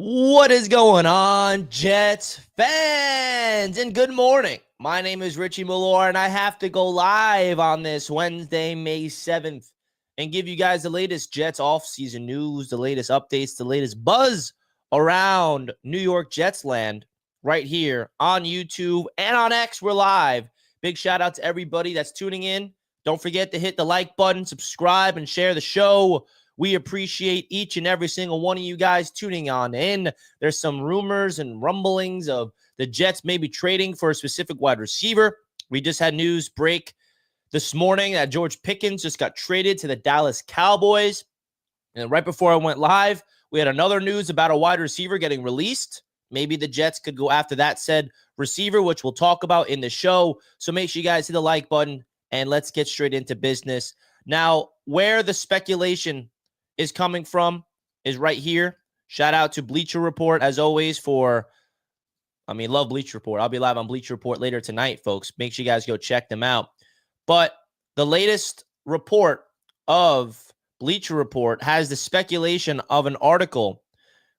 What is going on, Jets fans? And good morning. My name is Richie Malore, and I have to go live on this Wednesday, May 7th, and give you guys the latest Jets offseason news, the latest updates, the latest buzz around New York Jets land right here on YouTube and on X. We're live. Big shout out to everybody that's tuning in. Don't forget to hit the like button, subscribe, and share the show. We appreciate each and every single one of you guys tuning on in. There's some rumors and rumblings of the Jets maybe trading for a specific wide receiver. We just had news break this morning that George Pickens just got traded to the Dallas Cowboys. And right before I went live, we had another news about a wide receiver getting released. Maybe the Jets could go after that said receiver, which we'll talk about in the show. So make sure you guys hit the like button and let's get straight into business. Now, where the speculation is coming from is right here. Shout out to Bleacher Report, as always, love Bleacher Report. I'll be live on Bleacher Report later tonight, folks. Make sure you guys go check them out. But the latest report of Bleacher Report has the speculation of an article,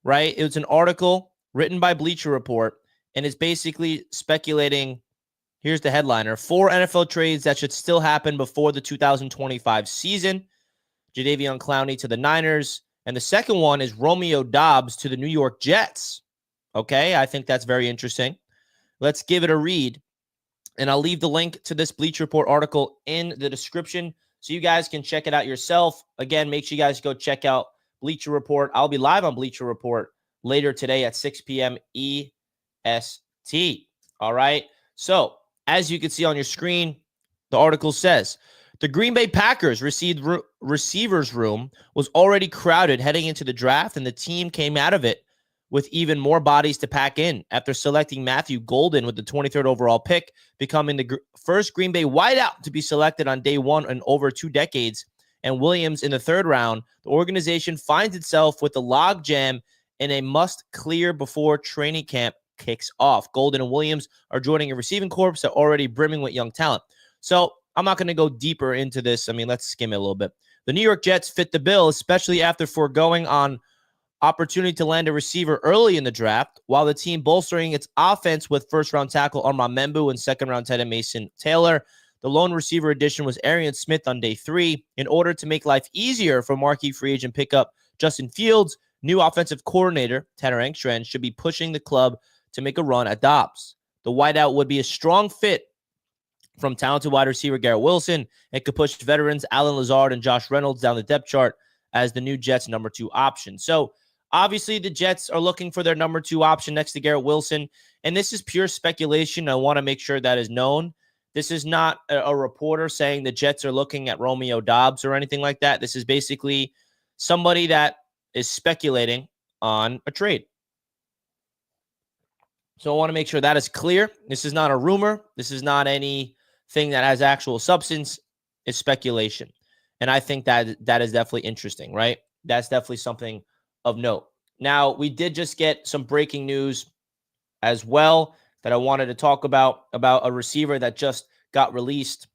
right? It was an article written by Bleacher Report, and it's basically speculating, here's the headliner, 4 NFL trades that should still happen before the 2025 season. Jadeveon Clowney to the Niners. And the second one is Romeo Doubs to the New York Jets. Okay, I think that's very interesting. Let's give it a read. And I'll leave the link to this Bleacher Report article in the description so you guys can check it out yourself. Again, make sure you guys go check out Bleacher Report. I'll be live on Bleacher Report later today at 6 p.m. EST. All right. So, as you can see on your screen, the article says, the Green Bay Packers receivers room was already crowded heading into the draft, and the team came out of it with even more bodies to pack in after selecting Matthew Golden with the 23rd overall pick, becoming the first Green Bay wideout to be selected on day one in over 2 decades, and Williams in the 3rd round. The organization finds itself with a logjam and a must-clear before training camp kicks off. Golden and Williams are joining a receiving corps that are already brimming with young talent. So, I'm not going to go deeper into this. Let's skim it a little bit. The New York Jets fit the bill, especially after foregoing on opportunity to land a receiver early in the draft, while the team bolstering its offense with first-round tackle Armand Membu and second-round tight end Mason Taylor. The lone receiver addition was Arian Smith on day 3. In order to make life easier for marquee free agent pickup Justin Fields, new offensive coordinator Tanner Engstrand should be pushing the club to make a run at Doubs. The wideout would be a strong fit from talented wide receiver Garrett Wilson. It could push veterans Allen Lazard and Josh Reynolds down the depth chart as the new Jets' number 2 option. So, obviously, the Jets are looking for their number 2 option next to Garrett Wilson, and this is pure speculation. I want to make sure that is known. This is not a reporter saying the Jets are looking at Romeo Doubs or anything like that. This is basically somebody that is speculating on a trade. So, I want to make sure that is clear. This is not a rumor. This is not anything that has actual substance. Is speculation. And I think that is definitely interesting, right? That's definitely something of note. Now, we did just get some breaking news as well that I wanted to talk about a receiver that just got released.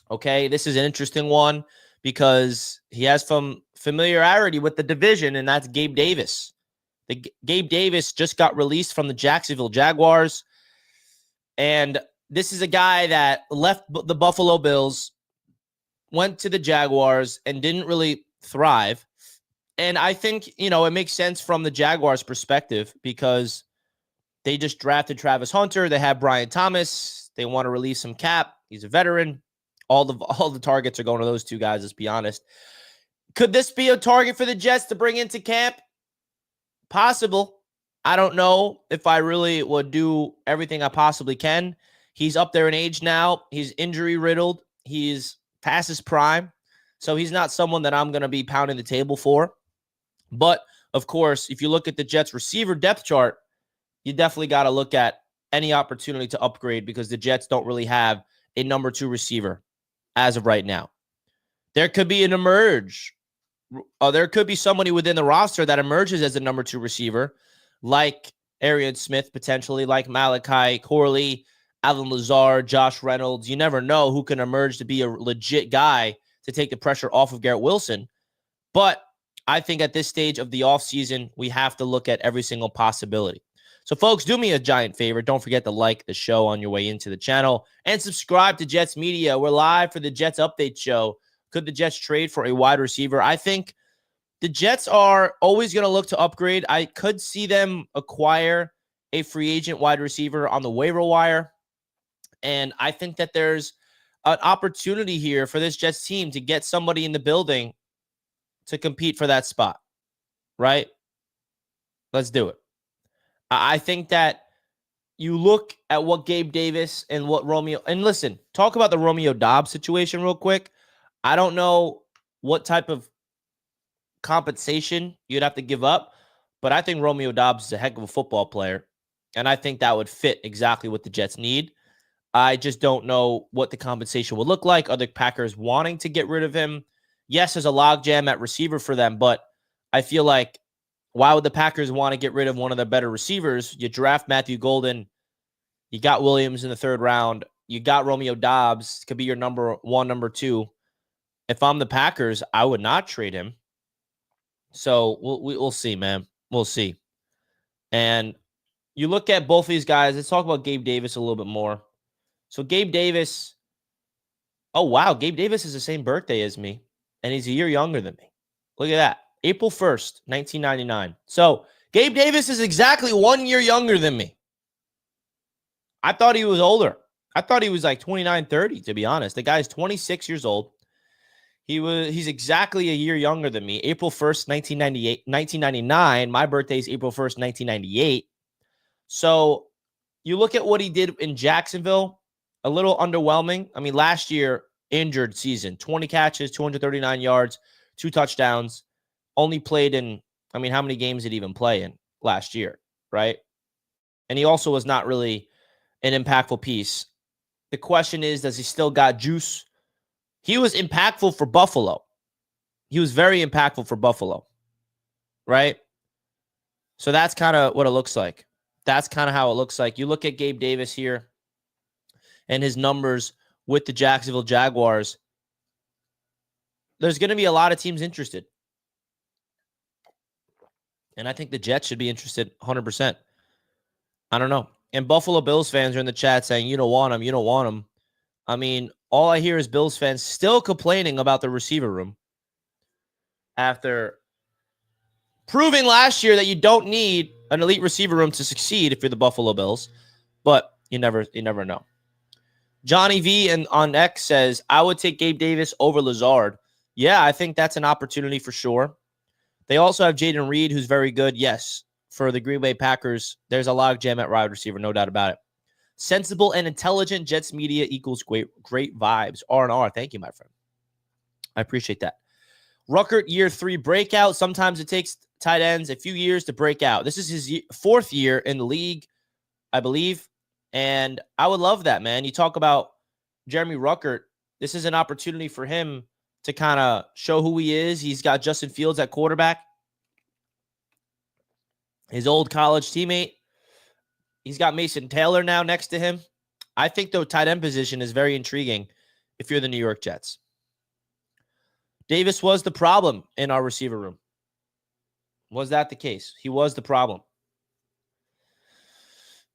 Okay, this is an interesting one because he has some familiarity with the division, and that's Gabe Davis. Gabe Davis just got released from the Jacksonville Jaguars, and this is a guy that left the Buffalo Bills, went to the Jaguars, and didn't really thrive. And I think, it makes sense from the Jaguars' perspective because they just drafted Travis Hunter. They have Brian Thomas. They want to release some cap. He's a veteran. All the targets are going to those 2 guys, let's be honest. Could this be a target for the Jets to bring into camp? Possible. I don't know if I really would do everything I possibly can. He's up there in age now. He's injury-riddled. He's past his prime. So he's not someone that I'm going to be pounding the table for. But, of course, if you look at the Jets' receiver depth chart, you definitely got to look at any opportunity to upgrade because the Jets don't really have a number 2 receiver as of right now. There could be an emerge. There could be somebody within the roster that emerges as a number 2 receiver, like Arian Smith, potentially, like Malachi Corley, Allen Lazard, Josh Reynolds. You never know who can emerge to be a legit guy to take the pressure off of Garrett Wilson. But I think at this stage of the offseason, we have to look at every single possibility. So, folks, do me a giant favor. Don't forget to like the show on your way into the channel and subscribe to Jets Media. We're live for the Jets Update Show. Could the Jets trade for a wide receiver? I think the Jets are always going to look to upgrade. I could see them acquire a free agent wide receiver on the waiver wire. And I think that there's an opportunity here for this Jets team to get somebody in the building to compete for that spot, right? Let's do it. I think that you look at what Gabe Davis and what Romeo, and listen, talk about the Romeo Doubs situation real quick. I don't know what type of compensation you'd have to give up, but I think Romeo Doubs is a heck of a football player, and I think that would fit exactly what the Jets need. I just don't know what the compensation would look like. Are the Packers wanting to get rid of him? Yes, there's a logjam at receiver for them, but I feel like why would the Packers want to get rid of one of their better receivers? You draft Matthew Golden. You got Williams in the 3rd round. You got Romeo Doubs. Could be your number 1, number 2. If I'm the Packers, I would not trade him. So we'll see, man. We'll see. And you look at both these guys. Let's talk about Gabe Davis a little bit more. So Gabe Davis, oh, wow. Gabe Davis is the same birthday as me, and he's a year younger than me. Look at that. April 1st, 1999. So Gabe Davis is exactly 1 year younger than me. I thought he was older. I thought he was like 29, 30, to be honest. The guy's 26 years old. He's exactly a year younger than me. April 1st, 1999. My birthday is April 1st, 1998. So you look at what he did in Jacksonville, a little underwhelming. I mean, last year, injured season, 20 catches, 239 yards, 2 touchdowns. Only played in, I mean, how many games did he even play in last year, right? And he also was not really an impactful piece. The question is, does he still got juice? He was impactful for Buffalo. He was very impactful for Buffalo, right? So that's kind of what it looks like. That's kind of how it looks like. You look at Gabe Davis here and his numbers with the Jacksonville Jaguars. There's going to be a lot of teams interested. And I think the Jets should be interested 100%. I don't know. And Buffalo Bills fans are in the chat saying, you don't want him, you don't want him. I mean, all I hear is Bills fans still complaining about the receiver room after proving last year that you don't need an elite receiver room to succeed if you're the Buffalo Bills. But you never know. Johnny V on X says, I would take Gabe Davis over Lazard. Yeah, I think that's an opportunity for sure. They also have Jaden Reed, who's very good. Yes, for the Green Bay Packers, there's a logjam at wide receiver, no doubt about it. Sensible and intelligent Jets media equals great vibes. R&R, thank you, my friend. I appreciate that. Ruckert, year 3 breakout. Sometimes it takes tight ends a few years to break out. This is his 4th year in the league, I believe. And I would love that, man. You talk about Jeremy Ruckert. This is an opportunity for him to kind of show who he is. He's got Justin Fields at quarterback, his old college teammate. He's got Mason Taylor now next to him. I think the tight end position is very intriguing if you're the New York Jets. Davis was the problem in our receiver room. Was that the case? He was the problem.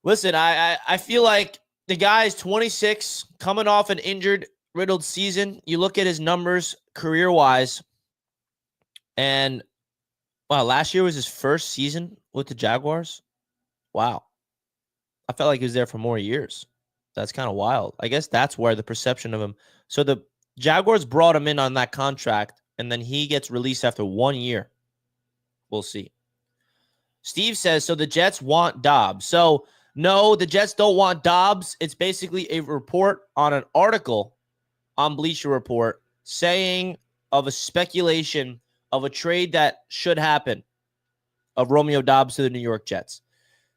Listen, I feel like the guy is 26, coming off an injured-riddled season. You look at his numbers career-wise, and, wow, last year was his first season with the Jaguars. Wow. I felt like he was there for more years. That's kind of wild. I guess that's where the perception of him. So the Jaguars brought him in on that contract, and then he gets released after 1 year. We'll see. Steve says, so the Jets want Doubs. So, no, the Jets don't want Doubs. It's basically a report on an article on Bleacher Report saying of a speculation of a trade that should happen of Romeo Doubs to the New York Jets.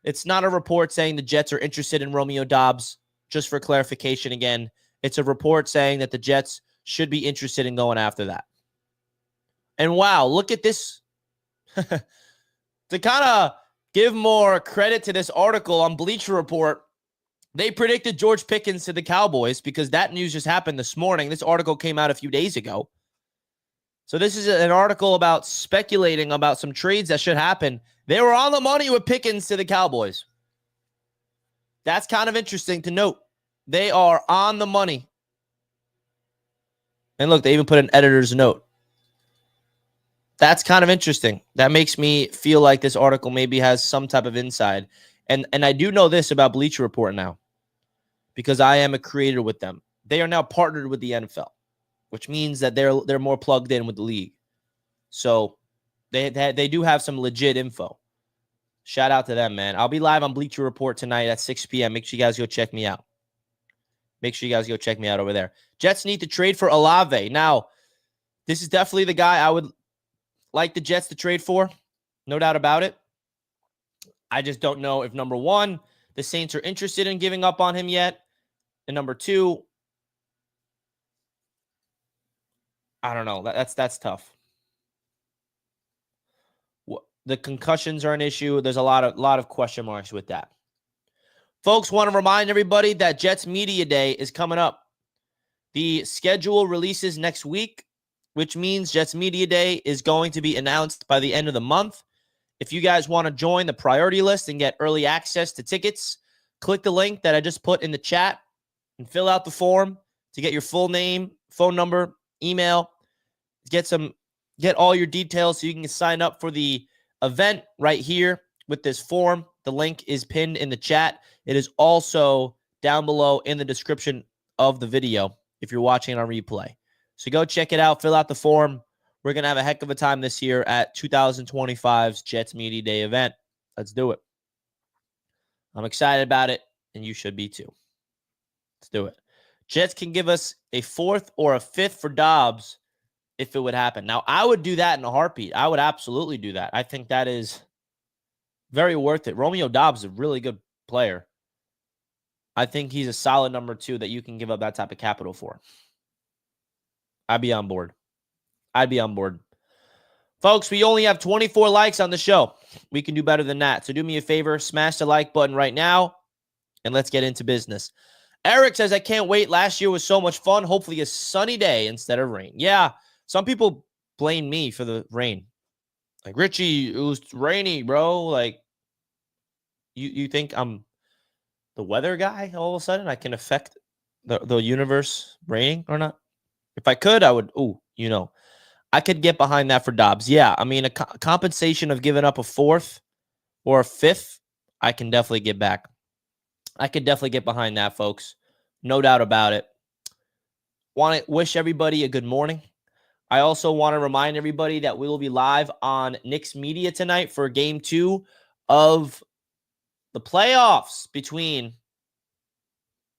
It's not a report saying the Jets are interested in Romeo Doubs. Just for clarification again, it's a report saying that the Jets should be interested in going after that. And wow, look at this. To kind of give more credit to this article on Bleacher Report, they predicted George Pickens to the Cowboys because that news just happened this morning. This article came out a few days ago. So this is an article about speculating about some trades that should happen. They were on the money with Pickens to the Cowboys. That's kind of interesting to note. They are on the money. And look, they even put an editor's note. That's kind of interesting. That makes me feel like this article maybe has some type of inside. And I do know this about Bleacher Report now because I am a creator with them. They are now partnered with the NFL, which means that they're more plugged in with the league. So they do have some legit info. Shout out to them, man. I'll be live on Bleacher Report tonight at 6 p.m. Make sure you guys go check me out. Make sure you guys go check me out over there. Jets need to trade for Olave. Now, this is definitely the guy I would like the Jets to trade for. No doubt about it. I just don't know if, number one, the Saints are interested in giving up on him yet. And number two, I don't know. That's tough. The concussions are an issue. There's a lot of question marks with that. Folks, want to remind everybody that Jets Media Day is coming up. The schedule releases next week, which means Jets Media Day is going to be announced by the end of the month. If you guys want to join the priority list and get early access to tickets, click the link that I just put in the chat and fill out the form to get your full name, phone number, email, get all your details so you can sign up for the event right here with this form. The link is pinned in the chat. It is also down below in the description of the video if you're watching it on replay. So go check it out. Fill out the form. We're going to have a heck of a time this year at 2025's Jets Media Day event. Let's do it. I'm excited about it, and you should be too. Let's do it. Jets can give us a 4th or a 5th for Doubs if it would happen. Now, I would do that in a heartbeat. I would absolutely do that. I think that is very worth it. Romeo Doubs is a really good player. I think he's a solid number 2 that you can give up that type of capital for. I'd be on board. I'd be on board. Folks, we only have 24 likes on the show. We can do better than that. So do me a favor, smash the like button right now, and let's get into business. Eric says, I can't wait. Last year was so much fun. Hopefully a sunny day instead of rain. Yeah, some people blame me for the rain. Like, Richie, it was rainy, bro. Like, you think I'm the weather guy all of a sudden? I can affect the universe raining or not? If I could, I would, I could get behind that for Doubs. Yeah, I mean, a compensation of giving up a 4th or a 5th, I can definitely get back. I could definitely get behind that, folks. No doubt about it. Want to wish everybody a good morning. I also want to remind everybody that we will be live on Knicks Media tonight for Game 2 of the playoffs between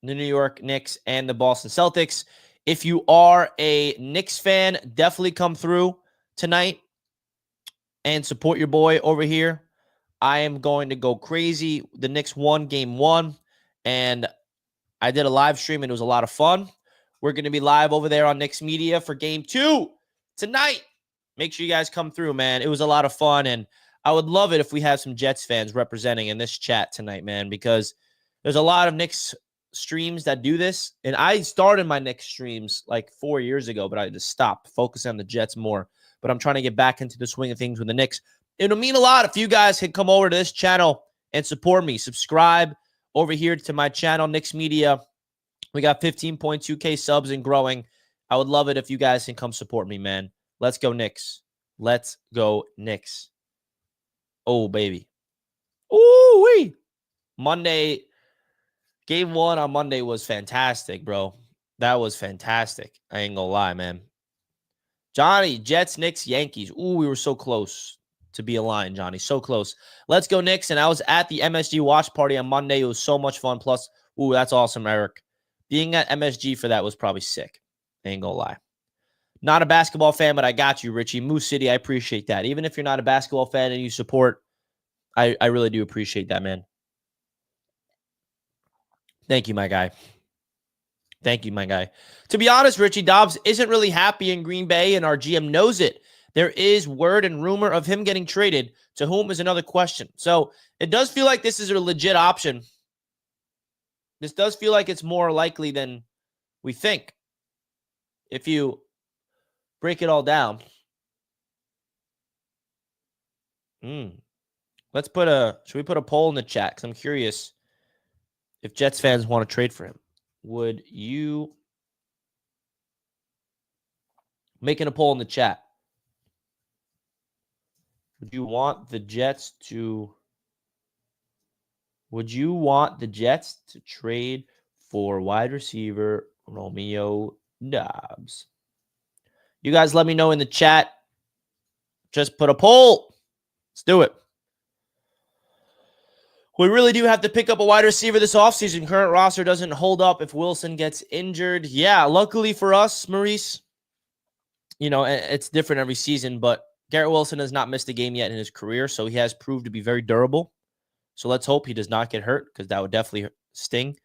the New York Knicks and the Boston Celtics. If you are a Knicks fan, definitely come through tonight and support your boy over here. I am going to go crazy. The Knicks won Game 1, and I did a live stream, and it was a lot of fun. We're going to be live over there on Knicks Media for Game 2 tonight. Make sure you guys come through, man. It was a lot of fun, and I would love it if we have some Jets fans representing in this chat tonight, man, because there's a lot of Knicks streams that do this, and I started my Knicks streams like 4 years ago, but I just stopped, focusing on the Jets more. But I'm trying to get back into the swing of things with the Knicks. It'll mean a lot if you guys can come over to this channel and support me. Subscribe over here to my channel, Knicks Media. We got 15.2K subs and growing. I would love it if you guys can come support me, man. Let's go Knicks. Let's go Knicks. Oh, baby. Ooh-wee. Monday. Game 1 on Monday was fantastic, bro. That was fantastic. I ain't gonna lie, man. Johnny, Jets, Knicks, Yankees. Ooh, we were so close to be aligned, Johnny. So close. Let's go Knicks. And I was at the MSG watch party on Monday. It was so much fun. Plus, ooh, that's awesome, Eric. Being at MSG for that was probably sick. I ain't gonna lie. Not a basketball fan, but I got you, Richie. Moose City, I appreciate that. Even if you're not a basketball fan and you support, I really do appreciate that, man. Thank you, my guy. Thank you, my guy. To be honest, Richie, Doubs isn't really happy in Green Bay, and our GM knows it. There is word and rumor of him getting traded, to whom is another question. So it does feel like this is a legit option. This does feel like it's more likely than we think if you break it all down. Should we put a poll in the chat? Because I'm curious if Jets fans want to trade for him. Would you, making a poll in the chat, would you want the Jets to trade for wide receiver Romeo Doubs? You guys let me know in the chat. Just put a poll. Let's do it. We really do have to pick up a wide receiver this offseason. Current roster doesn't hold up if Wilson gets injured. Yeah, luckily for us, Maurice, it's different every season, but Garrett Wilson has not missed a game yet in his career, so he has proved to be very durable. So let's hope he does not get hurt, because that would definitely sting.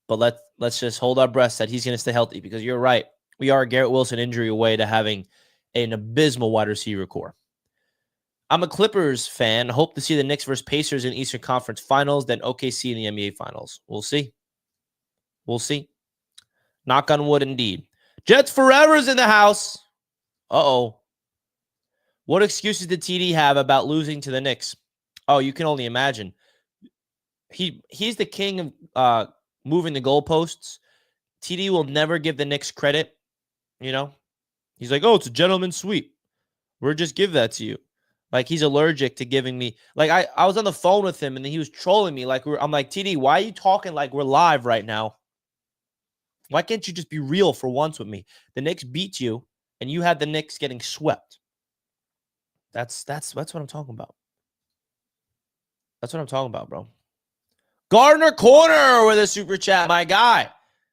But let's just hold our breath that he's going to stay healthy, because you're right. We are a Garrett Wilson injury away to having an abysmal wide receiver core. I'm a Clippers fan. Hope to see the Knicks versus Pacers in Eastern Conference Finals, then OKC in the NBA Finals. We'll see. Knock on wood, indeed. Jets Forever's in the house. Uh-oh. What excuses did TD have about losing to the Knicks? Oh, you can only imagine. He's the king of moving the goalposts. TD will never give the Knicks credit. He's like, oh, it's a gentleman's sweep. We'll just give that to you. Like, he's allergic to giving me. Like, I was on the phone with him, and he was trolling me. I'm like, TD, why are you talking like we're live right now? Why can't you just be real for once with me? The Knicks beat you, and you had the Knicks getting swept. That's what I'm talking about. That's what I'm talking about, bro. Gardner Corner with a super chat, my guy.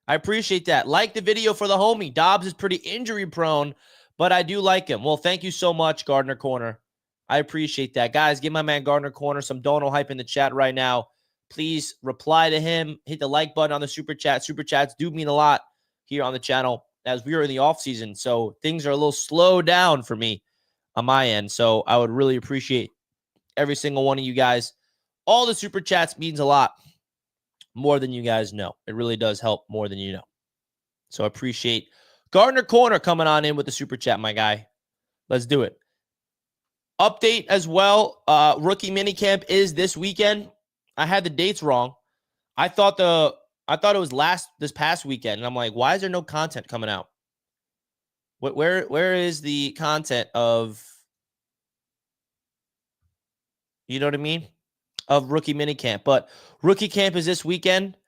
I appreciate that. Like the video for the homie. Doubs is pretty injury prone, but I do like him. Well, thank you so much, Gardner Corner. I appreciate that. Guys, give my man Gardner Corner some dono hype in the chat right now. Please reply to him. Hit the like button on the super chat. Super chats do mean a lot here on the channel as we are in the offseason. So things are a little slowed down for me on my end. So I would really appreciate every single one of you guys. All the super chats means a lot more than you guys know. It really does help more than you know. So I appreciate Gardner Corner coming on in with the super chat, my guy. Let's do it. Update as well. Rookie minicamp is this weekend. I had the dates wrong. I thought it was this past weekend, and I'm like, why is there no content coming out? Where is the content of, you know what I mean, of rookie minicamp? But rookie camp is this weekend,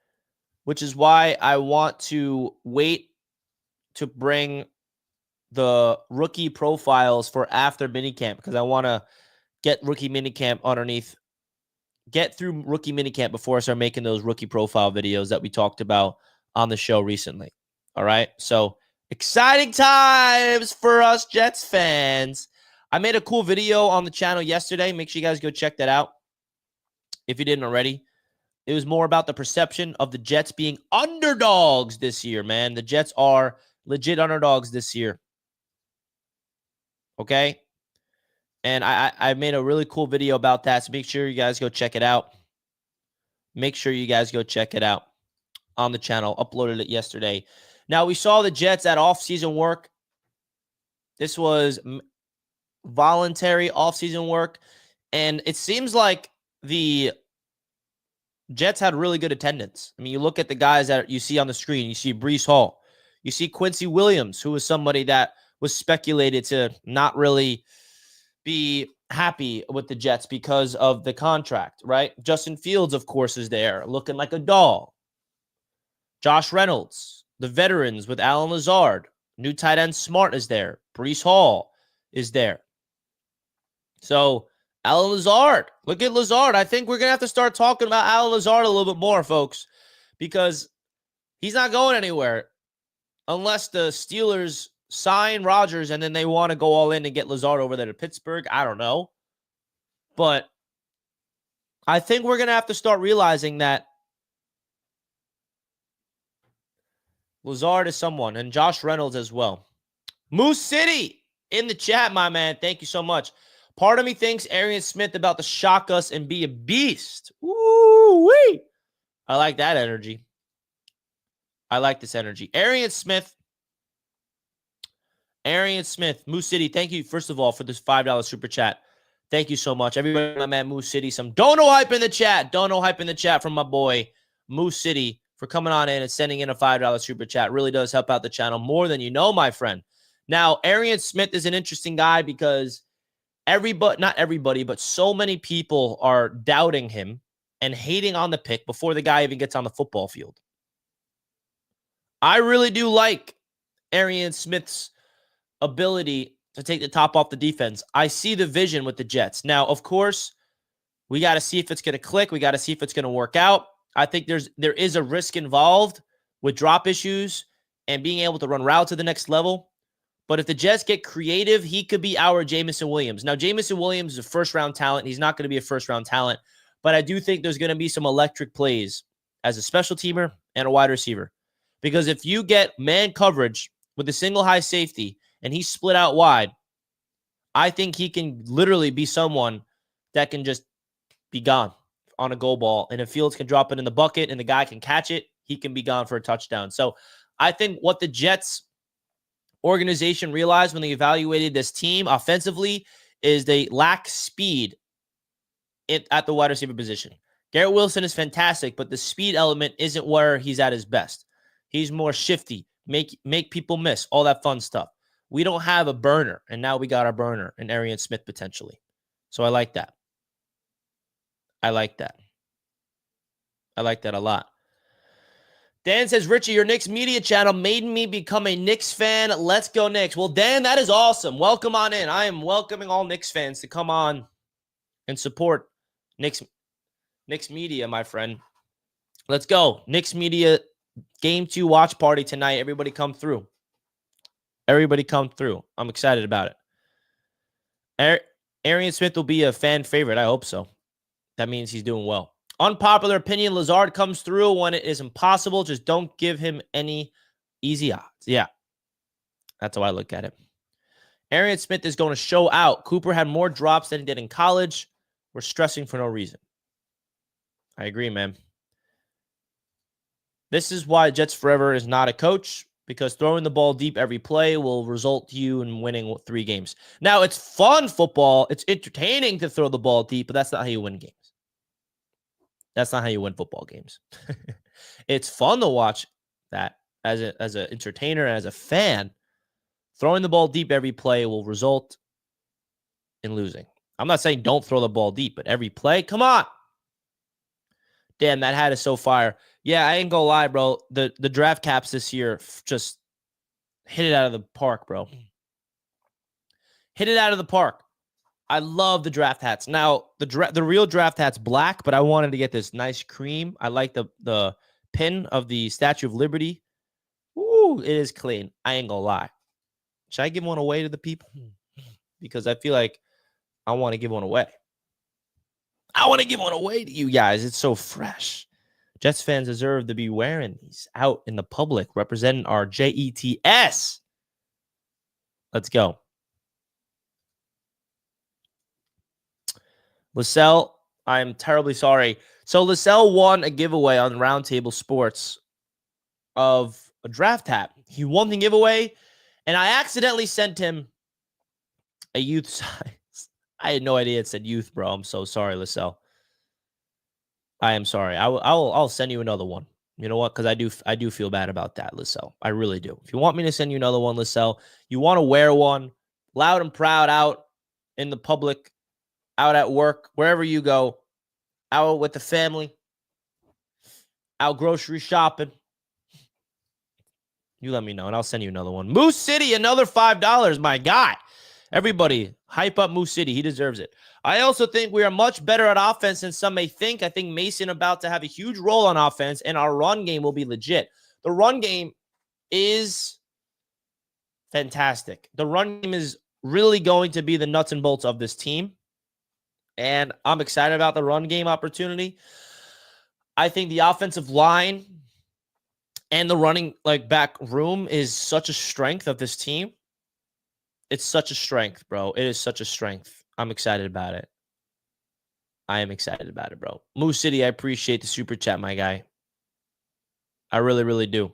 which is why I want to wait to bring the rookie profiles for after minicamp, because I want to get rookie minicamp underneath, get through rookie minicamp before I start making those rookie profile videos that we talked about on the show recently. All right. So exciting times for us Jets fans. I made a cool video on the channel yesterday. Make sure you guys go check that out if you didn't already. It was more about the perception of the Jets being underdogs this year, man. The Jets are legit underdogs this year. Okay? And I made a really cool video about that, so make sure you guys go check it out. Make sure you guys go check it out on the channel. Uploaded it yesterday. Now, we saw the Jets at off-season work. This was voluntary off-season work, and it seems like the Jets had really good attendance. I mean, you look at the guys that you see on the screen. You see Breece Hall. You see Quincy Williams, who was somebody that was speculated to not really be happy with the Jets because of the contract, right? Justin Fields, of course, is there, looking like a doll. Josh Reynolds, the veterans with Allen Lazard. New tight end Smart is there. Breece Hall is there. So, Allen Lazard. Look at Lazard. I think we're going to have to start talking about Allen Lazard a little bit more, folks, because he's not going anywhere unless the Steelers sign Rodgers and then they want to go all in and get Lazard over there to Pittsburgh. I don't know. But I think we're going to have to start realizing that Lazard is someone, and Josh Reynolds as well. Moose City in the chat, my man. Thank you so much. Part of me thinks Arian Smith about to shock us and be a beast. Woo-wee. I like that energy. I like this energy. Arian Smith, Moose City, thank you, first of all, for this $5 super chat. Thank you so much. Everybody, my man Moose City, some dono hype in the chat. Dono hype in the chat from my boy Moose City for coming on in and sending in a $5 super chat. Really does help out the channel more than you know, my friend. Now, Arian Smith is an interesting guy because not everybody, but so many people are doubting him and hating on the pick before the guy even gets on the football field. I really do like Arian Smith's ability to take the top off the defense. I see the vision with the Jets. Now, of course, we got to see if it's going to click. We got to see if it's going to work out. I think there is a risk involved with drop issues and being able to run routes to the next level. But if the Jets get creative, he could be our Jameson Williams. Now, Jameson Williams is a first-round talent. He's not going to be a first-round talent. But I do think there's going to be some electric plays as a special teamer and a wide receiver. Because if you get man coverage with a single high safety and he's split out wide, I think he can literally be someone that can just be gone on a goal ball. And if Fields can drop it in the bucket and the guy can catch it, he can be gone for a touchdown. So I think what the Jets organization realized when they evaluated this team offensively is they lack speed at the wide receiver position. Garrett Wilson is fantastic, but the speed element isn't where he's at his best. He's more shifty, make people miss, all that fun stuff. We don't have a burner, and now we got our burner in Arian Smith potentially. So I like that. I like that. I like that a lot. Dan says, Richie, your Knicks media channel made me become a Knicks fan. Let's go Knicks. Well, Dan, that is awesome. Welcome on in. I am welcoming all Knicks fans to come on and support Knicks media, my friend. Let's go. Knicks media Game 2 watch party tonight. Everybody come through. Everybody come through. I'm excited about it. Arian Smith will be a fan favorite. I hope so. That means he's doing well. Unpopular opinion, Lazard comes through when it is impossible. Just don't give him any easy odds. Yeah. That's how I look at it. Arian Smith is going to show out. Cooper had more drops than he did in college. We're stressing for no reason. I agree, man. This is why Jets Forever is not a coach, because throwing the ball deep every play will result you in winning 3 games. Now, it's fun football. It's entertaining to throw the ball deep, but that's not how you win games. That's not how you win football games. It's fun to watch that as an entertainer, as a fan. Throwing the ball deep every play will result in losing. I'm not saying don't throw the ball deep, but every play, come on. Damn, that hat is so fire. Yeah, I ain't gonna lie, bro. The draft caps this year just hit it out of the park, bro. Hit it out of the park. I love the draft hats. Now, the real draft hat's black, but I wanted to get this nice cream. I like the pin of the Statue of Liberty. Ooh, it is clean. I ain't gonna lie. Should I give one away to the people? Because I feel like I want to give one away. I want to give one away to you guys. It's so fresh. Jets fans deserve to be wearing these out in the public, representing our JETS. Let's go. LaSalle, I'm terribly sorry. So LaSalle won a giveaway on Roundtable Sports of a draft hat. He won the giveaway, and I accidentally sent him a youth size. I had no idea it said youth, bro. I'm so sorry, LaSalle. I am sorry. I'll send you another one. You know what? Because I do feel bad about that, LaSalle. I really do. If you want me to send you another one, LaSalle, you want to wear one loud and proud out in the public, out at work, wherever you go, out with the family, out grocery shopping. You let me know, and I'll send you another one. Moose City, another $5. My God. Everybody, hype up Moose City. He deserves it. I also think we are much better at offense than some may think. I think Mason about to have a huge role on offense, and our run game will be legit. The run game is fantastic. The run game is really going to be the nuts and bolts of this team, and I'm excited about the run game opportunity. I think the offensive line and the running back room is such a strength of this team. It's such a strength, bro. It is such a strength. I'm excited about it. I am excited about it, bro. Moose City, I appreciate the super chat, my guy. I really, really do.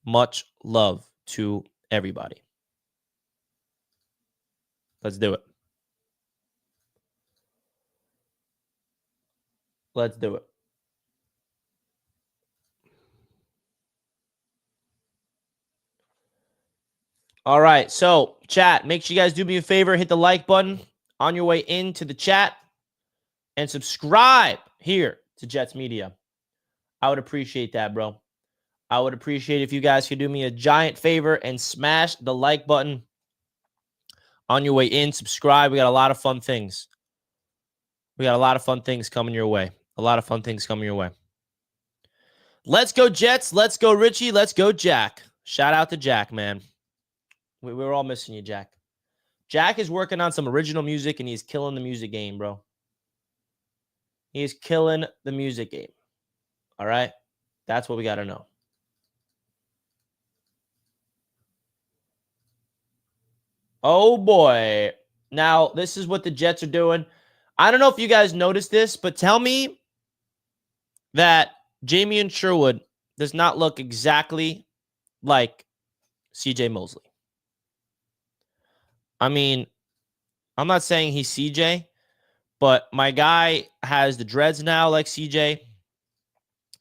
Much love to everybody. Let's do it. Let's do it. All right. So, chat, make sure you guys do me a favor. Hit the like button on your way into the chat and subscribe here to Jets Media. I would appreciate that, bro. I would appreciate if you guys could do me a giant favor and smash the like button on your way in. Subscribe. We got a lot of fun things. We got a lot of fun things coming your way. A lot of fun things coming your way. Let's go, Jets. Let's go, Richie. Let's go, Jack. Shout out to Jack, man. We're all missing you, Jack. Jack is working on some original music, and he's killing the music game, bro. He is killing the music game. All right? That's what we got to know. Oh, boy. Now, this is what the Jets are doing. I don't know if you guys noticed this, but tell me that Jamie and Sherwood does not look exactly like CJ Mosley. I mean, I'm not saying he's CJ, but my guy has the dreads now like CJ,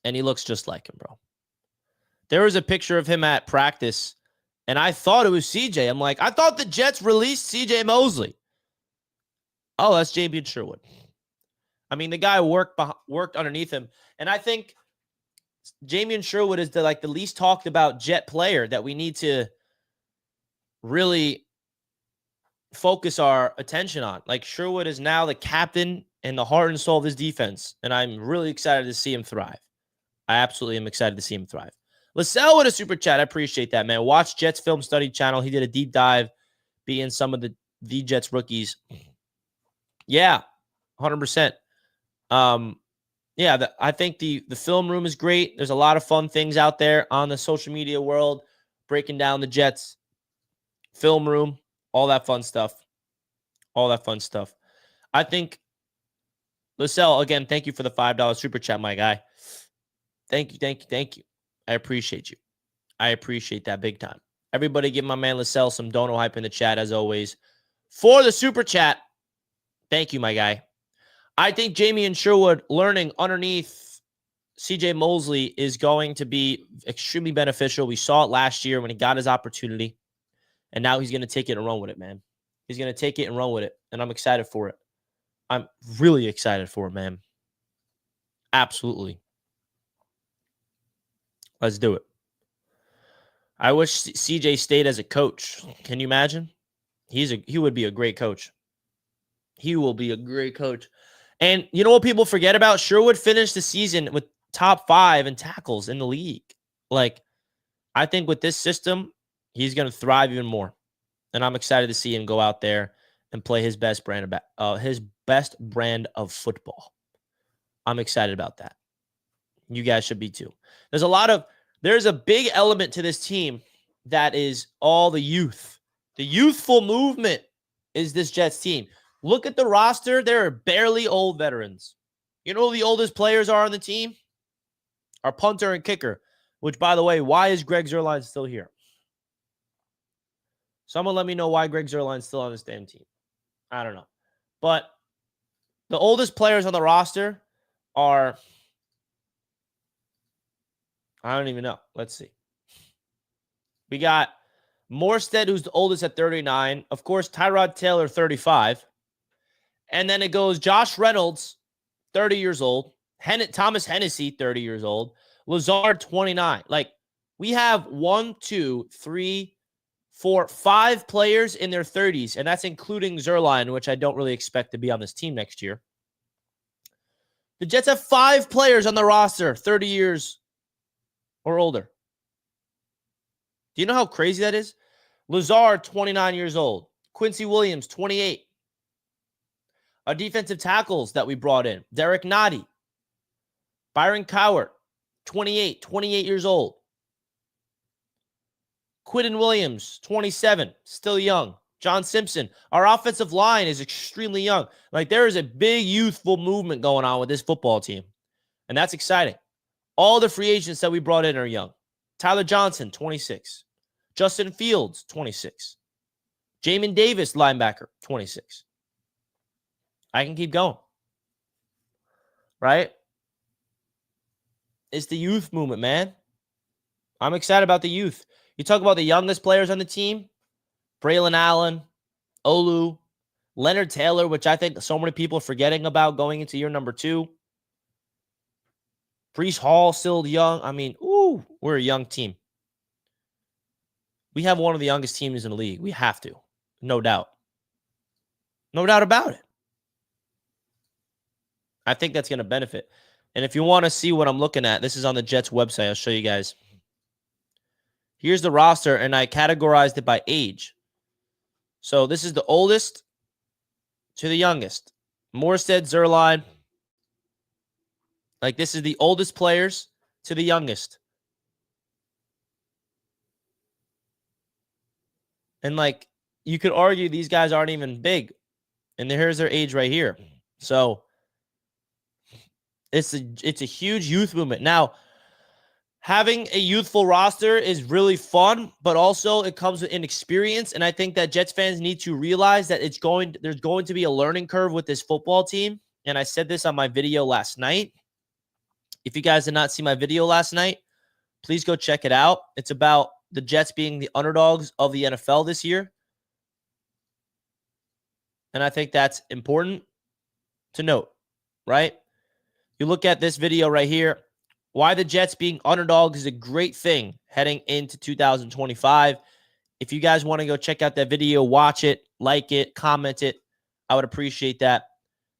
and he looks just like him, bro. There was a picture of him at practice, and I thought it was CJ. I'm like, I thought the Jets released CJ Mosley. Oh, that's Jamie and Sherwood. I mean, the guy worked underneath him, and I think Jamie and Sherwood is the least talked about Jet player that we need to really focus our attention on. Like, Sherwood is now the captain and the heart and soul of this defense, and I'm really excited to see him thrive. I absolutely am excited to see him thrive. LaSalle with a super chat. I appreciate that, man. Watch Jets Film Study channel. He did a deep dive being some of the Jets rookies. Yeah, 100%. Yeah, I think the film room is great. There's a lot of fun things out there on the social media world, breaking down the Jets film room, all that fun stuff. All that fun stuff. I think, LaSalle, again, thank you for the $5 super chat, my guy. Thank you. I appreciate you. I appreciate that big time. Everybody give my man LaSalle some dono hype in the chat, as always. For the super chat, thank you, my guy. I think Jamie and Sherwood learning underneath CJ Mosley is going to be extremely beneficial. We saw it last year when he got his opportunity, and now he's going to take it and run with it, man. He's going to take it and run with it, and I'm excited for it. I'm really excited for it, man. Absolutely. Let's do it. I wish CJ stayed as a coach. Can you imagine? He would be a great coach. He will be a great coach. And you know what people forget about? Sherwood finished the season with top 5 in tackles in the league. Like, I think with this system, he's going to thrive even more. And I'm excited to see him go out there and play his best brand of football. I'm excited about that. You guys should be too. There's a big element to this team that is all the youth. The youthful movement is this Jets team. Look at the roster. There are barely old veterans. You know who the oldest players are on the team? Our punter and kicker, which, by the way, why is Greg Zuerlein still here? Someone let me know why Greg Zuerlein's still on this damn team. I don't know. But the oldest players on the roster are, I don't even know. Let's see. We got Morstead, who's the oldest at 39. Of course, Tyrod Taylor, 35. And then it goes Josh Reynolds, 30 years old. Thomas Hennessy, 30 years old. Lazard, 29. Like, we have 5 players in their 30s, and that's including Zuerlein, which I don't really expect to be on this team next year. The Jets have 5 players on the roster, 30 years or older. Do you know how crazy that is? Lazard, 29 years old. Quincy Williams, 28. Our defensive tackles that we brought in, Derek Nottie, Byron Cowart, 28 years old. Quinton Williams, 27, still young. John Simpson. Our offensive line is extremely young. Like, there is a big youthful movement going on with this football team, and that's exciting. All the free agents that we brought in are young. Tyler Johnson, 26. Justin Fields, 26. Jamin Davis, linebacker, 26. I can keep going. Right? It's the youth movement, man. I'm excited about the youth. You talk about the youngest players on the team, Braylon Allen, Olu, Leonard Taylor, which I think so many people are forgetting about going into year number 2. Breece Hall still young. I mean, we're a young team. We have one of the youngest teams in the league. We have to. No doubt. No doubt about it. I think that's going to benefit. And if you want to see what I'm looking at, this is on the Jets website. I'll show you guys. Here's the roster, and I categorized it by age. So this is the oldest to the youngest. Morstead, Zerline. Like, this is the oldest players to the youngest. And, like, you could argue these guys aren't even big. And here's their age right here. So it's a huge youth movement. Now, having a youthful roster is really fun, but also it comes with inexperience. And I think that Jets fans need to realize that there's going to be a learning curve with this football team. And I said this on my video last night. If you guys did not see my video last night, please go check it out. It's about the Jets being the underdogs of the NFL this year. And I think that's important to note, right? You look at this video right here. Why the Jets being underdogs is a great thing heading into 2025. If you guys want to go check out that video, watch it, like it, comment it, I would appreciate that,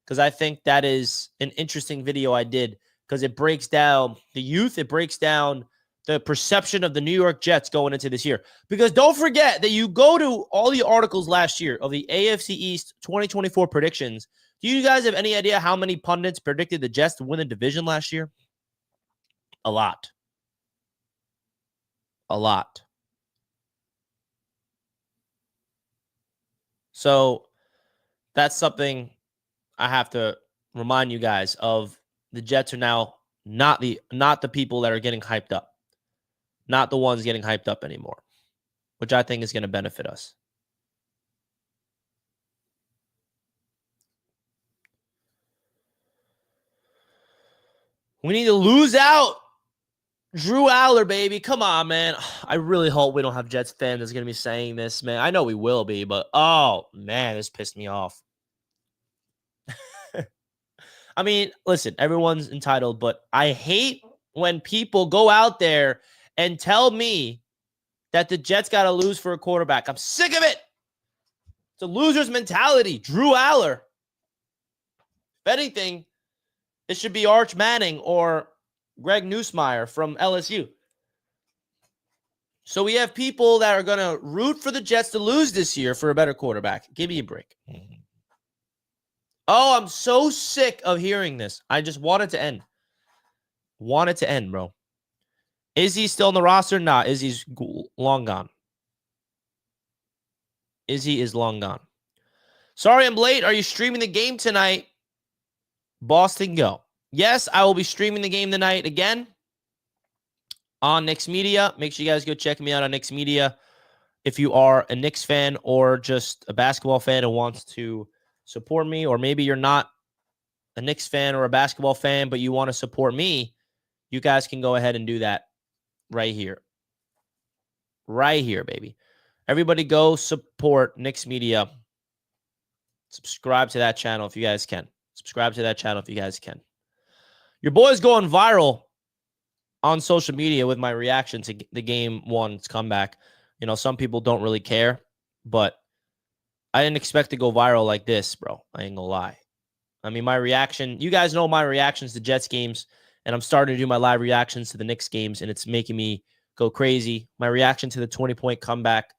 because I think that is an interesting video I did, because it breaks down the youth. It breaks down the perception of the New York Jets going into this year. Because don't forget that you go to all the articles last year of the AFC East 2024 predictions. Do you guys have any idea how many pundits predicted the Jets to win the division last year? A lot. A lot. So that's something I have to remind you guys of. The Jets are now not the people that are getting hyped up. Not the ones getting hyped up anymore, which I think is going to benefit us. We need to lose out. Drew Aller, baby. Come on, man. I really hope we don't have Jets fans that's going to be saying this, man. I know we will be, but, oh, man, this pissed me off. I mean, listen, everyone's entitled, but I hate when people go out there and tell me that the Jets got to lose for a quarterback. I'm sick of it. It's a loser's mentality. Drew Aller. If anything, it should be Arch Manning or Greg Newsmeyer from LSU. So we have people that are going to root for the Jets to lose this year for a better quarterback. Give me a break. Oh, I'm so sick of hearing this. I just want it to end. Want it to end, bro. Izzy still on the roster? Nah, Izzy's long gone. Izzy is long gone. Sorry I'm late. Are you streaming the game tonight? Boston, go. Yes, I will be streaming the game tonight again on Knicks Media. Make sure you guys go check me out on Knicks Media if you are a Knicks fan or just a basketball fan who wants to support me, or maybe you're not a Knicks fan or a basketball fan, but you want to support me. You guys can go ahead and do that right here. Right here, baby. Everybody go support Knicks Media. Subscribe to that channel if you guys can. Subscribe to that channel if you guys can. Your boy's going viral on social media with my reaction to the game one's comeback. You know, some people don't really care, but I didn't expect to go viral like this, bro. I ain't gonna lie. I mean, my reaction, you guys know my reactions to Jets games, and I'm starting to do my live reactions to the Knicks games, and it's making me go crazy. My reaction to the 20-point comeback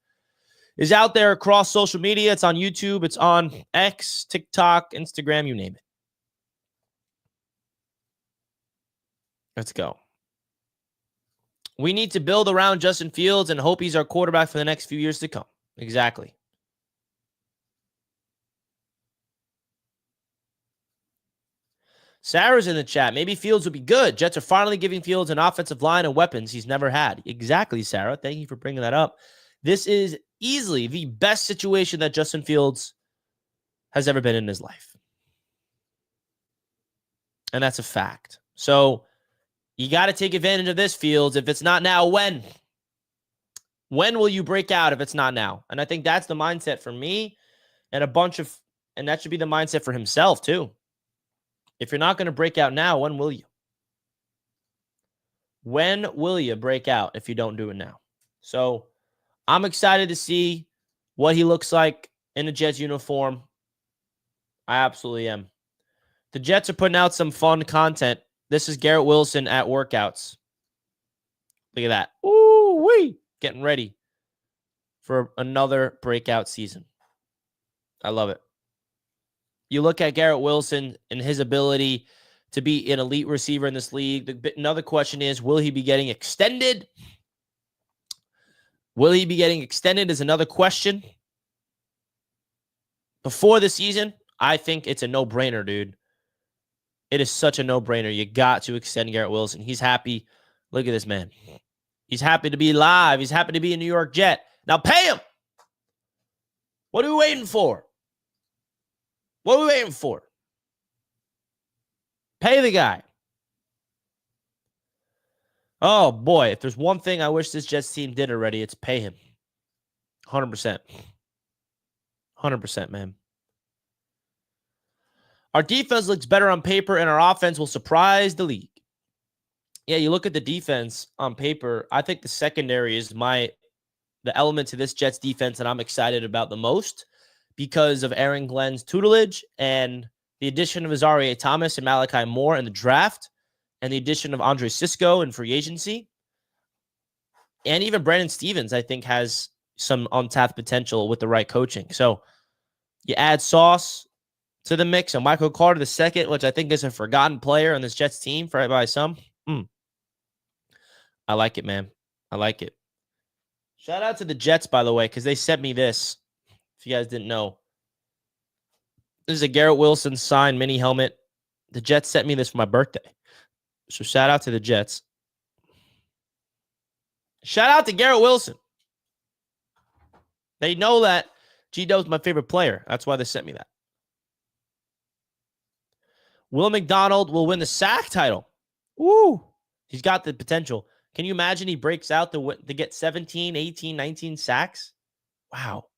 is out there across social media. It's on YouTube. It's on X, TikTok, Instagram, you name it. Let's go. We need to build around Justin Fields and hope he's our quarterback for the next few years to come. Exactly. Sarah's in the chat. Maybe Fields would be good. Jets are finally giving Fields an offensive line and weapons he's never had. Exactly, Sarah. Thank you for bringing that up. This is easily the best situation that Justin Fields has ever been in his life. And that's a fact. So, You got to take advantage of this, Fields. If it's not now, when? When will you break out if it's not now? And I think that's the mindset for me and and that should be the mindset for himself too. If you're not going to break out now, when will you? When will you break out if you don't do it now? So I'm excited to see what he looks like in a Jets uniform. I absolutely am. The Jets are putting out some fun content. This is Garrett Wilson at workouts. Look at that. Ooh-wee. Getting ready for another breakout season. I love it. You look at Garrett Wilson and his ability to be an elite receiver in this league. Another question is, will he be getting extended? Will he be getting extended is another question. Before the season, I think it's a no-brainer, dude. It is such a no-brainer. You got to extend Garrett Wilson. He's happy. Look at this man. He's happy to be live. He's happy to be a New York Jet. Now pay him. What are we waiting for? What are we waiting for? Pay the guy. Oh, boy. If there's one thing I wish this Jets team did already, it's pay him. 100%. 100%, man. Our defense looks better on paper, and our offense will surprise the league. Yeah, you look at the defense on paper. I think the secondary is the element to this Jets defense that I'm excited about the most because of Aaron Glenn's tutelage and the addition of Azareye'h Thomas and Malachi Moore in the draft and the addition of Andre Cisco in free agency. And even Brandon Stevens, I think, has some untapped potential with the right coaching. So you add Sauce to the mix and Michael Carter the second, which I think is a forgotten player on this Jets team by some. I like it, man. I like it. Shout out to the Jets, by the way, because they sent me this. If you guys didn't know, this is a Garrett Wilson signed mini helmet. The Jets sent me this for my birthday. So shout out to the Jets. Shout out to Garrett Wilson. They know that G-Dub's my favorite player. That's why they sent me that. Will McDonald will win the sack title. Woo! He's got the potential. Can you imagine he breaks out to get 17, 18, 19 sacks? Wow.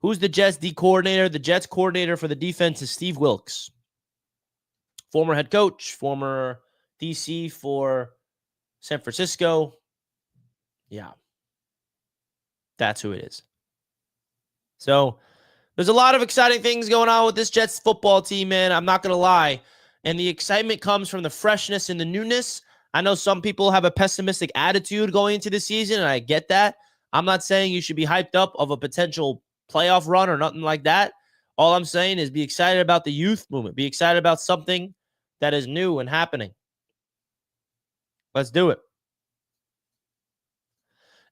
Who's the Jets D coordinator? The Jets coordinator for the defense is Steve Wilks. Former head coach, former DC for San Francisco. Yeah. That's who it is. So there's a lot of exciting things going on with this Jets football team, man. I'm not going to lie. And the excitement comes from the freshness and the newness. I know some people have a pessimistic attitude going into the season, and I get that. I'm not saying you should be hyped up of a potential playoff run or nothing like that. All I'm saying is be excited about the youth movement. Be excited about something that is new and happening. Let's do it.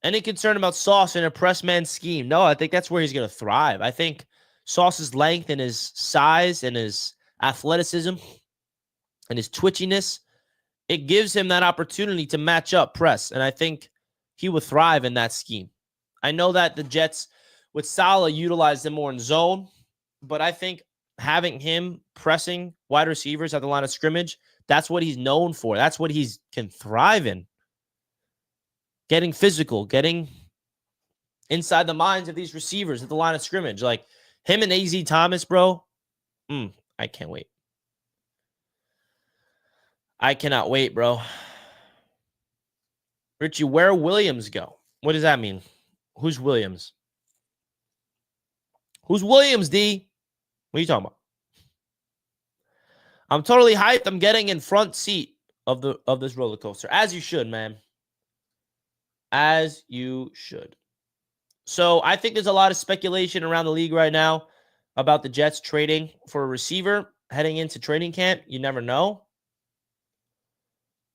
Any concern about Sauce in a press man scheme? No, I think that's where he's going to thrive. I think Sauce's length and his size and his athleticism and his twitchiness, it gives him that opportunity to match up press. And I think he would thrive in that scheme. I know that the Jets with Saleh utilized him more in zone, but I think having him pressing wide receivers at the line of scrimmage, that's what he's known for. That's what he can thrive in. Getting physical, getting inside the minds of these receivers at the line of scrimmage. Like him and AZ Thomas, bro. I can't wait. I cannot wait, bro. Richie, where Williams go? What does that mean? Who's Williams? Who's Williams, D? What are you talking about? I'm totally hyped. I'm getting in front seat of this roller coaster. As you should, man. As you should. So I think there's a lot of speculation around the league right now about the Jets trading for a receiver heading into training camp. You never know.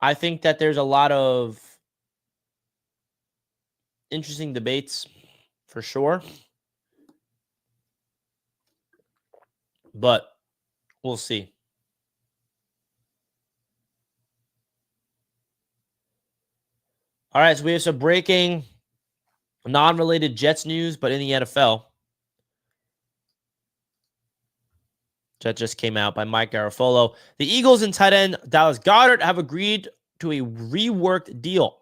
I think that there's a lot of interesting debates for sure. But we'll see. All right, so we have some breaking non-related Jets news, but in the NFL. That just came out by Mike Garafolo. The Eagles and tight end Dallas Goedert have agreed to a reworked deal.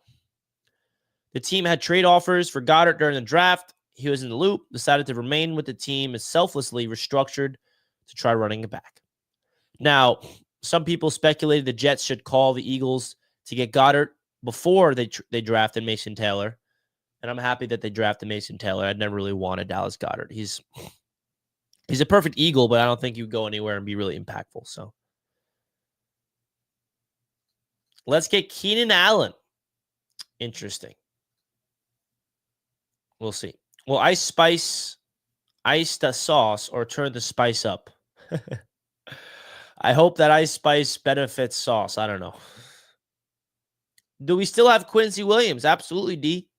The team had trade offers for Goddard during the draft. He was in the loop, decided to remain with the team, and selflessly restructured to try running it back. Now, some people speculated the Jets should call the Eagles to get Goddard before they drafted Mason Taylor. And I'm happy that they drafted Mason Taylor. I'd never really wanted Dallas Goedert. He's a perfect Eagle, but I don't think he would go anywhere and be really impactful. So let's get Keenan Allen. Interesting. We'll see. Will ice the sauce or turn the spice up? I hope that ice spice benefits sauce. I don't know. Do we still have Quincy Williams? Absolutely, D.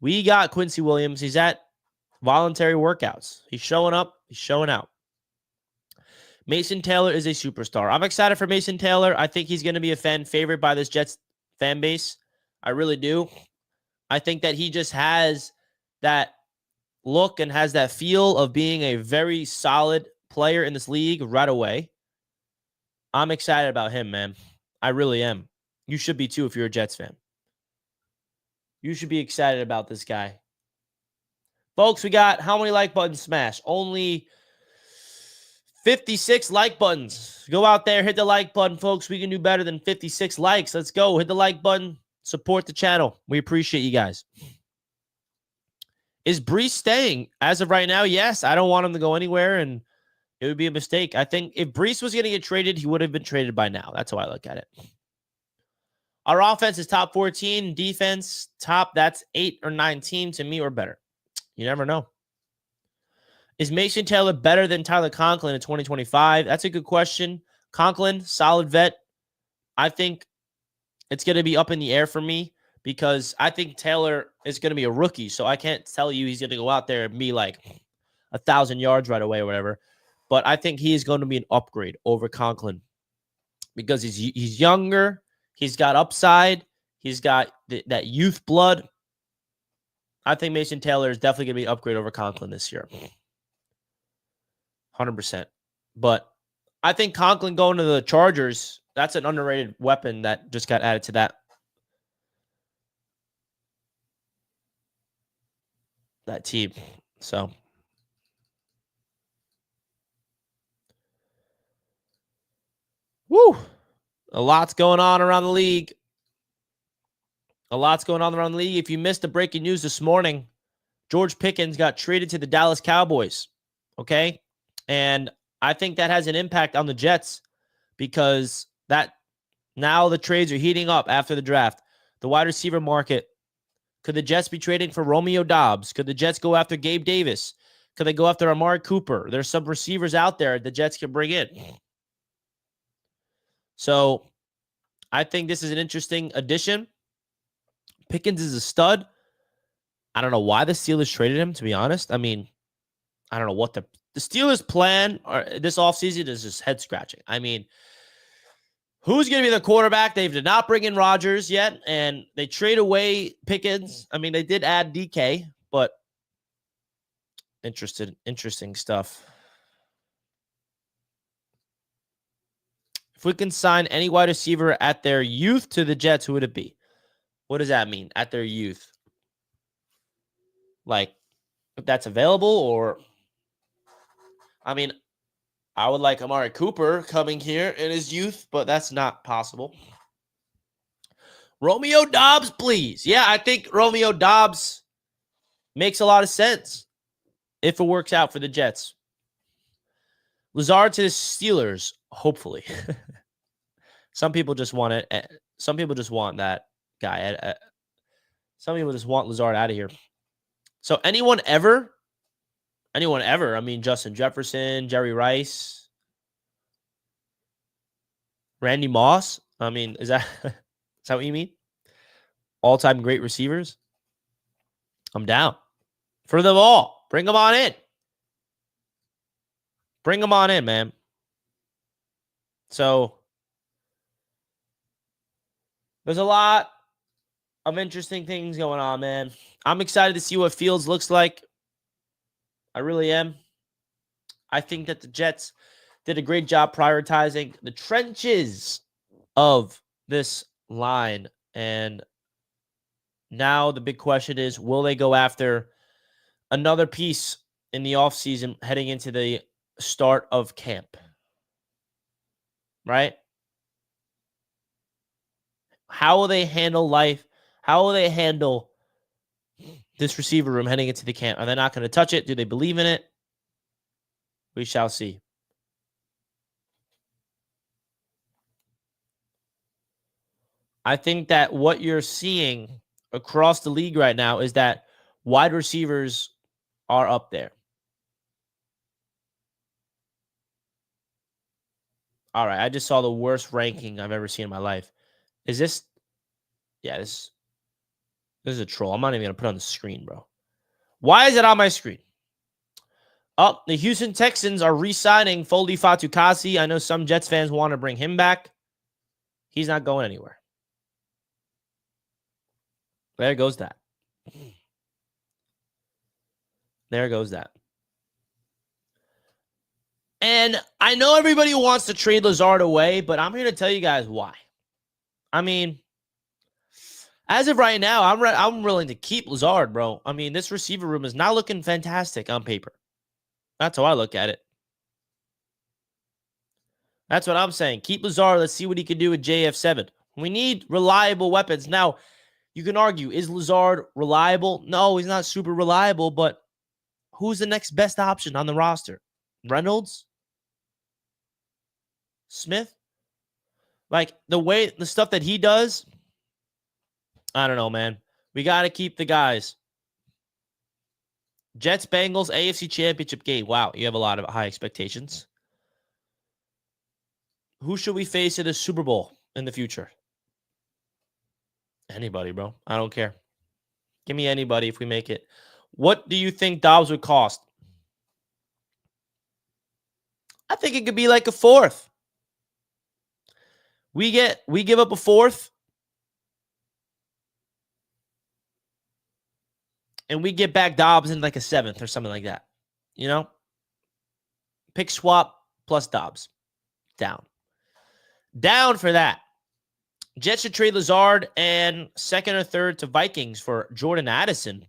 We got Quincy Williams. He's at voluntary workouts. He's showing up. He's showing out. Mason Taylor is a superstar. I'm excited for Mason Taylor. I think he's going to be a fan favorite by this Jets fan base. I really do. I think that he just has that look and has that feel of being a very solid player in this league right away. I'm excited about him, man. I really am. You should be too if you're a Jets fan. You should be excited about this guy. Folks, we got how many like buttons smashed? Only 56 like buttons. Go out there, hit the like button, folks. We can do better than 56 likes. Let's go. Hit the like button. Support the channel. We appreciate you guys. Is Brees staying? As of right now, yes. I don't want him to go anywhere, and it would be a mistake. I think if Brees was going to get traded, he would have been traded by now. That's how I look at it. Our offense is top 14. Defense, that's 8 or 9 team to me or better. You never know. Is Mason Taylor better than Tyler Conklin in 2025? That's a good question. Conklin, solid vet. I think it's going to be up in the air for me because I think Taylor is going to be a rookie. So I can't tell you he's going to go out there and be like 1,000 yards right away or whatever. But I think he is going to be an upgrade over Conklin because he's younger. He's got upside. He's got that youth blood. I think Mason Taylor is definitely going to be an upgrade over Conklin this year. 100%. But I think Conklin going to the Chargers, that's an underrated weapon that just got added to that team. So woo! A lot's going on around the league. If you missed the breaking news this morning, George Pickens got traded to the Dallas Cowboys. Okay? And I think that has an impact on the Jets because that now the trades are heating up after the draft. The wide receiver market. Could the Jets be trading for Romeo Doubs? Could the Jets go after Gabe Davis? Could they go after Amari Cooper? There's some receivers out there the Jets can bring in. So I think this is an interesting addition. Pickens is a stud. I don't know why the Steelers traded him, to be honest. I mean, I don't know what the Steelers' plan this offseason is just head scratching. I mean, who's going to be the quarterback? They did not bring in Rodgers yet, and they trade away Pickens. I mean, they did add DK, but interesting stuff. If we can sign any wide receiver at their youth to the Jets, who would it be? What does that mean, at their youth? Like, if that's available, or... I mean, I would like Amari Cooper coming here in his youth, but that's not possible. Romeo Doubs, please. Yeah, I think Romeo Doubs makes a lot of sense if it works out for the Jets. Lazard to the Steelers, hopefully. Some people just want it. Some people just want that guy. Some people just want Lazard out of here. So anyone ever? I mean, Justin Jefferson, Jerry Rice, Randy Moss. I mean, is that what you mean? All-time great receivers? I'm down. For them all. Bring them on in. Bring them on in, man. So, there's a lot of interesting things going on, man. I'm excited to see what Fields looks like. I really am. I think that the Jets, did a great job prioritizing the trenches of this line. And now the big question is, will they go after another piece in the offseason heading into the start of camp? Right? How will they handle life? How will they handle this receiver room heading into the camp? Are they not going to touch it? Do they believe in it? We shall see. I think that what you're seeing across the league right now is that wide receivers are up there. All right, I just saw the worst ranking I've ever seen in my life. Is this? Yeah, this is a troll. I'm not even going to put it on the screen, bro. Why is it on my screen? Oh, the Houston Texans are re-signing Foley Fatukasi. I know some Jets fans want to bring him back. He's not going anywhere. There goes that. There goes that. And I know everybody wants to trade Lazard away, but I'm here to tell you guys why. I mean, as of right now, I'm willing to keep Lazard, bro. I mean, this receiver room is not looking fantastic on paper. That's how I look at it. That's what I'm saying. Keep Lazard. Let's see what he can do with JF7. We need reliable weapons. Now, you can argue, is Lazard reliable? No, he's not super reliable, but who's the next best option on the roster? Reynolds? Smith? Like, the stuff that he does, I don't know, man. We got to keep the guys. Jets, Bengals, AFC Championship game. Wow, you have a lot of high expectations. Who should we face in the Super Bowl in the future? Anybody, bro. I don't care. Give me anybody if we make it. What do you think Doubs would cost? I think it could be like a fourth. We give up a fourth, and we get back Doubs in like a seventh or something like that. You know? Pick swap plus Doubs. Down. Down for that. Jets should trade Lazard and second or third to Vikings for Jordan Addison.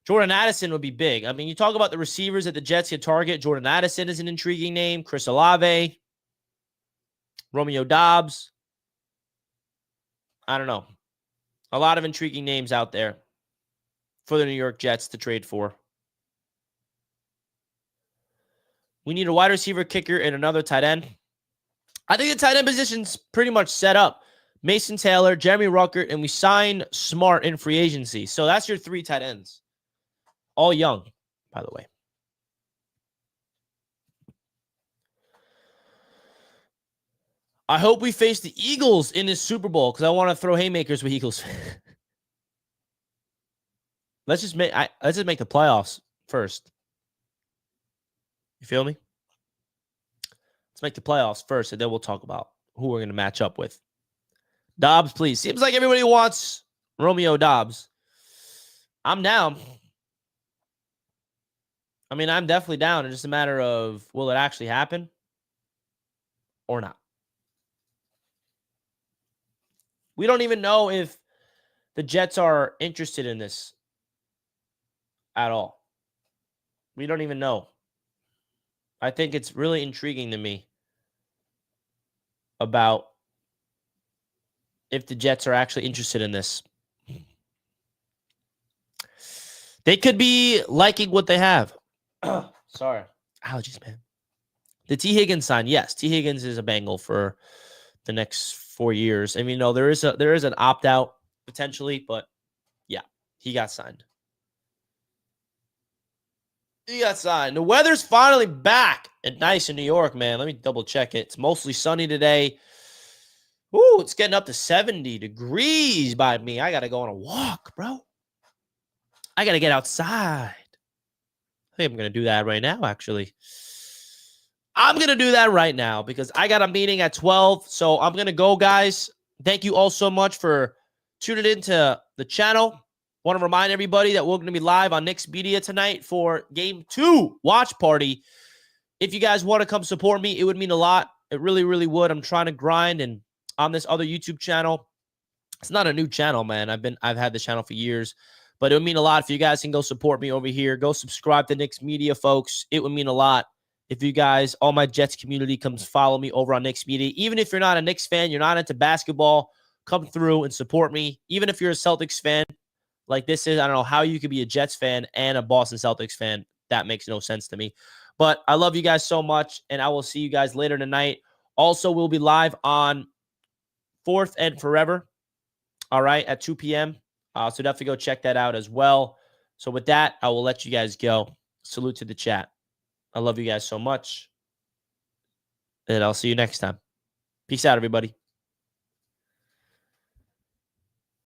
Jordan Addison would be big. I mean, you talk about the receivers that the Jets can target. Jordan Addison is an intriguing name. Chris Olave. Romeo Doubs. I don't know. A lot of intriguing names out there for the New York Jets to trade for. We need a wide receiver, kicker, and another tight end. I think the tight end position's pretty much set up. Mason Taylor, Jeremy Ruckert, and we signed Smart in free agency. So that's your three tight ends. All young, by the way. I hope we face the Eagles in this Super Bowl because I want to throw haymakers with Eagles. Let's just make the playoffs first. You feel me? Let's make the playoffs first, and then we'll talk about who we're going to match up with. Doubs, please. Seems like everybody wants Romeo Doubs. I'm down. I mean, I'm definitely down. It's just a matter of, will it actually happen or not? We don't even know if the Jets are interested in this at all. We don't even know. I think it's really intriguing to me about if the Jets are actually interested in this. They could be liking what they have. Sorry. Allergies, man. The T. Higgins sign. Yes, T. Higgins is a Bengal for the next 4 years. I mean, no, there is an opt-out potentially, but yeah, he got signed. The weather's finally back and nice in New York, man. Let me double check it. It's mostly sunny today. Ooh, it's getting up to 70 degrees by me. I got to go on a walk, bro. I got to get outside. I think I'm going to do that right now, actually. I'm going to do that right now because I got a meeting at 12. So I'm going to go, guys. Thank you all so much for tuning into the channel. Want to remind everybody that we're going to be live on Knicks Media tonight for Game 2 watch party if you guys want to come support me, it would mean a lot. It really, really would. I'm trying to grind, and on this other YouTube channel, it's not a new channel, man. I've had this channel for years, but it would mean a lot if you guys can go support me over here. Go subscribe to Knicks Media, folks. It would mean a lot if you guys, all my Jets community, comes follow me over on Knicks Media. Even if you're not a Knicks fan, you're not into basketball, come through and support me. Even if you're a Celtics fan, like this is, I don't know how you could be a Jets fan and a Boston Celtics fan. That makes no sense to me. But I love you guys so much, and I will see you guys later tonight. Also, we'll be live on 4th and Forever, all right, at 2 p.m. So definitely go check that out as well. So with that, I will let you guys go. Salute to the chat. I love you guys so much, and I'll see you next time. Peace out, everybody.